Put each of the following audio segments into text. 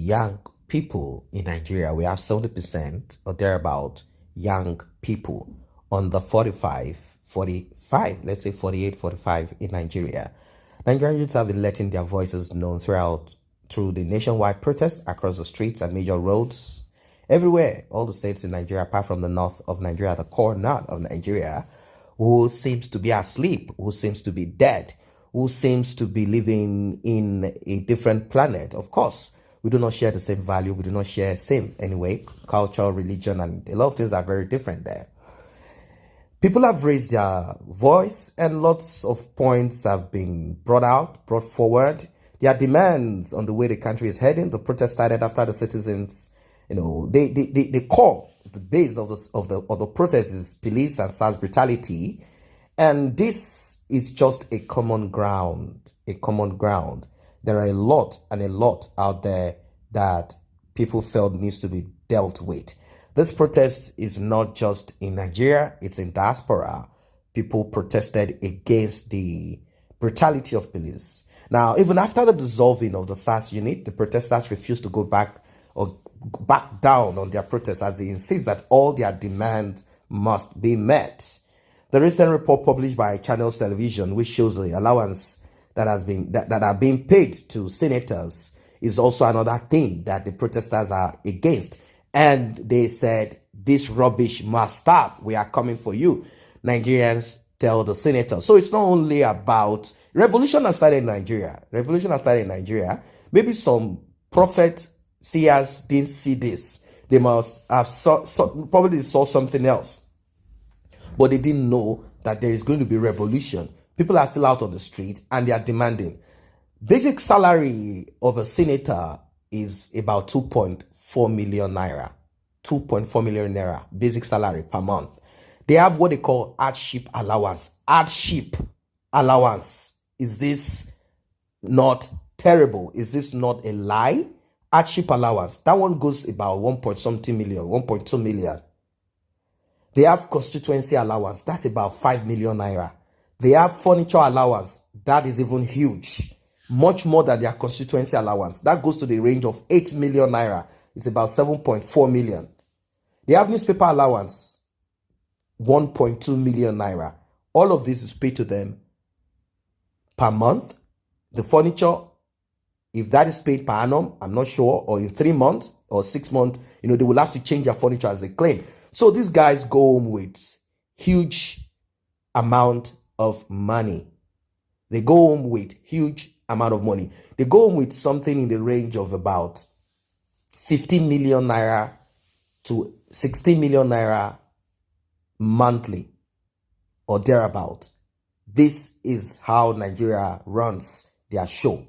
young people in Nigeria. We have 70% or thereabout young people under 45, let's say 48, 45 in Nigeria. Nigerian youths have been letting their voices known through the nationwide protests across the streets and major roads everywhere. All the states in Nigeria, apart from the north of Nigeria, the core north of Nigeria, who seems to be asleep, who seems to be dead, who seems to be living in a different planet. Of course, we do not share the same value. We do not share same anyway, culture, religion, and a lot of things are very different there. People have raised their voice and lots of points have been brought forward. Their demands on the way the country is heading. The protest started after the citizens, they call the base of the protest is police and SARS brutality. And this is just a common ground, There are a lot out there that people felt needs to be dealt with. This protest is not just in Nigeria, it's in diaspora. People protested against the brutality of police. Now, even after the dissolving of the SARS unit, the protesters refused to go back down on their protests as they insist that all their demands must be met. The recent report published by Channels Television, which shows the allowance that are being paid to senators, is also another thing that the protesters are against. And they said, this rubbish must stop. We are coming for you. Nigerians tell the senators. So it's not only about revolution has started in Nigeria. Maybe some prophets, seers didn't see this. They must have probably saw something else. But they didn't know that there is going to be revolution. People are still out on the street and they are demanding. Basic salary of a senator is about 2.4 million naira. 2.4 million naira basic salary per month. They have what they call hardship allowance. Hardship allowance. Is this not terrible? Is this not a lie? Hardship allowance. That one goes about 1.2 million. They have constituency allowance. That's about 5 million naira. They have furniture allowance. That is even huge. Much more than their constituency allowance. That goes to the range of 8 million naira. It's about 7.4 million. They have newspaper allowance. 1.2 million naira. All of this is paid to them per month. The furniture, if that is paid per annum, I'm not sure, or in 3 months or 6 months, they will have to change their furniture as they claim. So these guys go home with huge amount of money. They go home with huge amount of money. They go home with something in the range of about 15 million naira to 16 million naira monthly or thereabout. This is how Nigeria runs their show.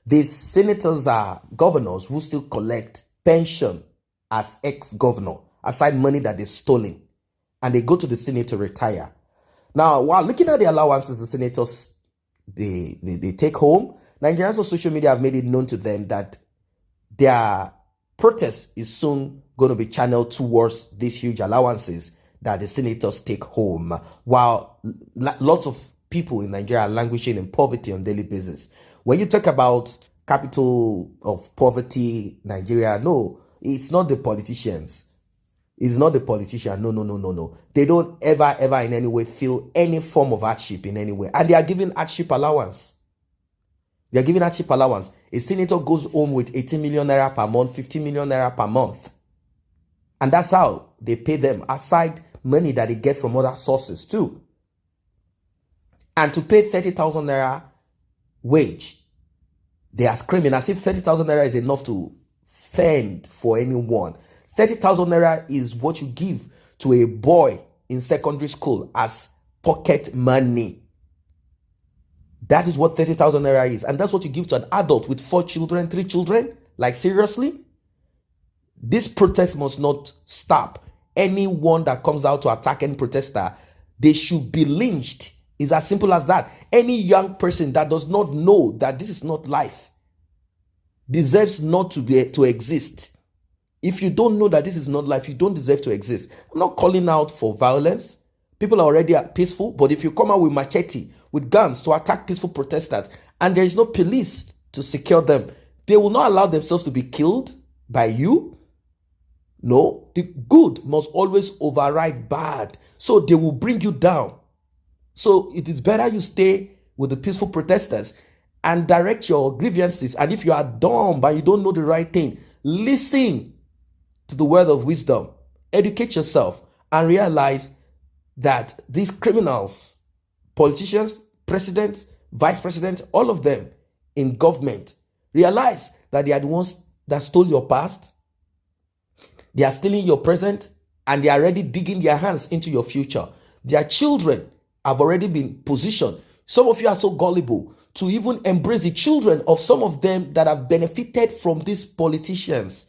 These senators are governors who still collect pension as ex-governor, aside money that they've stolen, and they go to the Senate to retire. Now, while looking at the allowances the senators they take home, Nigerians on social media have made it known to them that their protest is soon going to be channeled towards these huge allowances that the senators take home, while lots of people in Nigeria are languishing in poverty on a daily basis. When you talk about capital of poverty, Nigeria, no, it's not the politicians. It's not the politician. No. They don't ever in any way feel any form of hardship in any way. And they are giving hardship allowance. A senator goes home with 18 million naira per month, 15 million naira per month. And that's how they pay them, aside money that they get from other sources too. And to pay 30,000 naira wage, they are screaming as if 30,000 naira is enough to fend for anyone. 30,000 naira is what you give to a boy in secondary school as pocket money. That is what 30,000 naira is. And that's what you give to an adult with 4 children, 3 children. Like, seriously? This protest must not stop. Anyone that comes out to attack any protester, they should be lynched. It's as simple as that. Any young person that does not know that this is not life deserves not to exist. If you don't know that this is not life, you don't deserve to exist. I'm not calling out for violence. People are already peaceful, but if you come out with machete, with guns to attack peaceful protesters, and there is no police to secure them, They will not allow themselves to be killed by you. No, the good must always override bad. So they will bring you down. So it is better you stay with the peaceful protesters and direct your grievances. And if you are dumb and you don't know the right thing, listen to the word of wisdom. Educate yourself and realize that these criminals, politicians, presidents, vice presidents, all of them in government, realize that they are the ones that stole your past. They are stealing your present, and they are already digging their hands into your future. Their children have already been positioned. Some of you are so gullible to even embrace the children of some of them that have benefited from these politicians.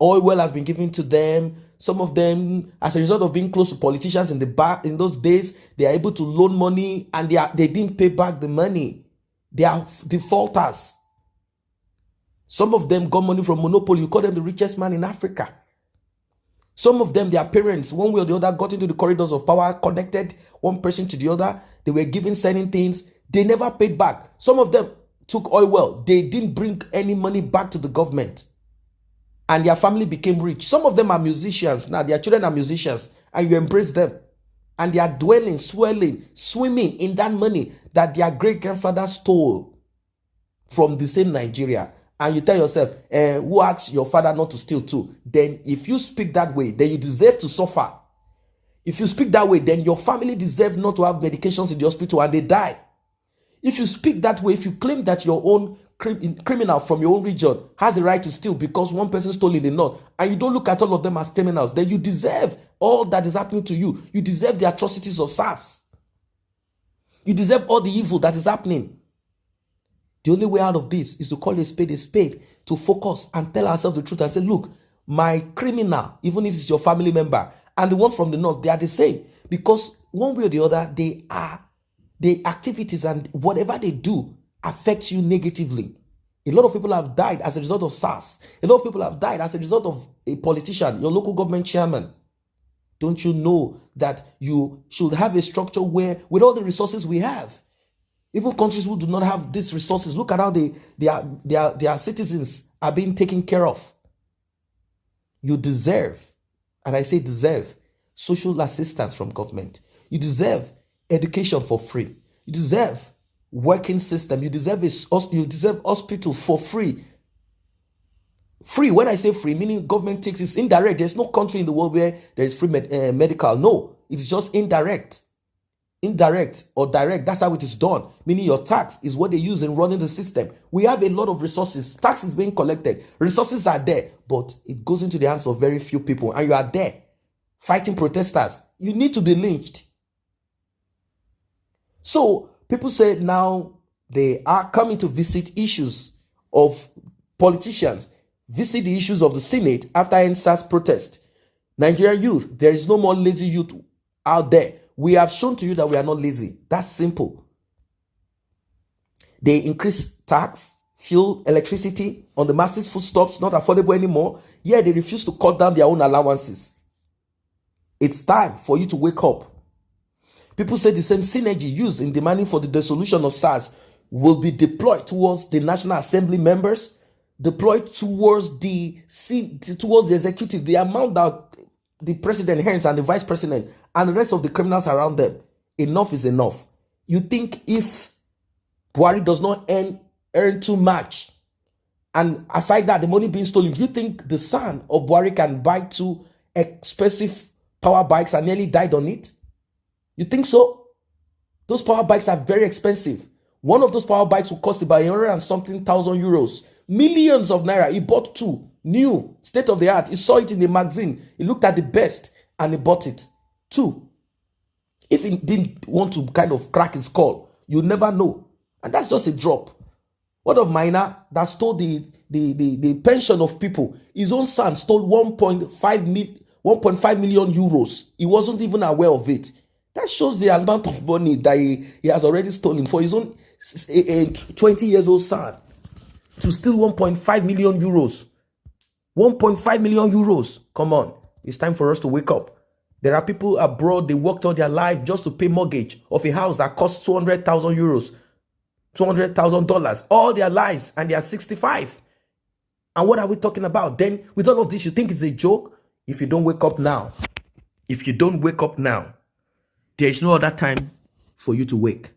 Oil has been given to them. Some of them, as a result of being close to politicians in those days, they are able to loan money, and they didn't pay back the money. They are defaulters. Some of them got money from monopoly. You call them the richest man in Africa. Some of them, their parents, one way or the other, got into the corridors of power, connected one person to the other. They were given certain things. They never paid back. Some of them took oil well. They didn't bring any money back to the government. And their family became rich. Some of them are musicians. Now, their children are musicians. And you embrace them. And they are dwelling, swelling, swimming in that money that their great-grandfather stole from the same Nigeria. And you tell yourself, who asked your father not to steal too? Then if you speak that way, then you deserve to suffer. If you speak that way, then your family deserves not to have medications in the hospital and they die. If you speak that way, if you claim that your own criminal from your own region has a right to steal because one person stole in the north, and you don't look at all of them as criminals, then you deserve all that is happening to you. You deserve the atrocities of SARS. You deserve all the evil that is happening. The only way out of this is to call a spade, to focus and tell ourselves the truth and say, look, my criminal, even if it's your family member, and the one from the north, they are the same. Because one way or the other, the activities and whatever they do affects you negatively. A lot of people have died as a result of SARS. A lot of people have died as a result of a politician, your local government chairman. Don't you know that you should have a structure where, with all the resources we have, even countries who do not have these resources, look at how their citizens are being taken care of. You deserve, and I say deserve, social assistance from government. You deserve education for free. You deserve working system. You deserve hospital for free. Free, when I say free, meaning government takes it indirect. There's no country in the world where there is free medical. No, it's just indirect. Indirect or direct, that's how it is done. Meaning your tax is what they use in running the system. We have a lot of resources. Tax is being collected. Resources are there, but it goes into the hands of very few people. And you are there fighting protesters. You need to be lynched. So people say now they are coming to visit issues of politicians, visit the issues of the Senate after NSAS protest. Nigerian youth, there is no more lazy youth out there. We have shown to you that we are not lazy. That's simple. They increase tax, fuel, electricity on the masses, foodstuffs, not affordable anymore. Yeah, they refuse to cut down their own allowances. It's time for you to wake up. People say the same synergy used in demanding for the dissolution of SARS will be deployed towards the National Assembly members, deployed towards the executive, the amount that the president earns and the vice president and the rest of the criminals around them. Enough is enough. You think if Buhari does not earn too much, and aside that, the money being stolen, you think the son of Buhari can buy 2 expensive power bikes and nearly died on it? You think so? Those power bikes are very expensive. One of those power bikes will cost about 100 and something thousand euros. Millions of naira. He bought 2. New, state of the art. He saw it in the magazine. He looked at the best and he bought it. 2. If he didn't want to kind of crack his skull, you never know. And that's just a drop. What of Minor that stole the pension of people? His own son stole 1.5 million euros. He wasn't even aware of it. That shows the amount of money that he has already stolen for his own 20 years old son. To steal 1.5 million euros. 1.5 million euros. Come on. It's time for us to wake up. There are people abroad, they worked all their life just to pay mortgage of a house that costs 200,000 euros. $200,000 all their lives, and they are 65. And what are we talking about? Then with all of this, you think it's a joke? If you don't wake up now, there is no other time for you to wake.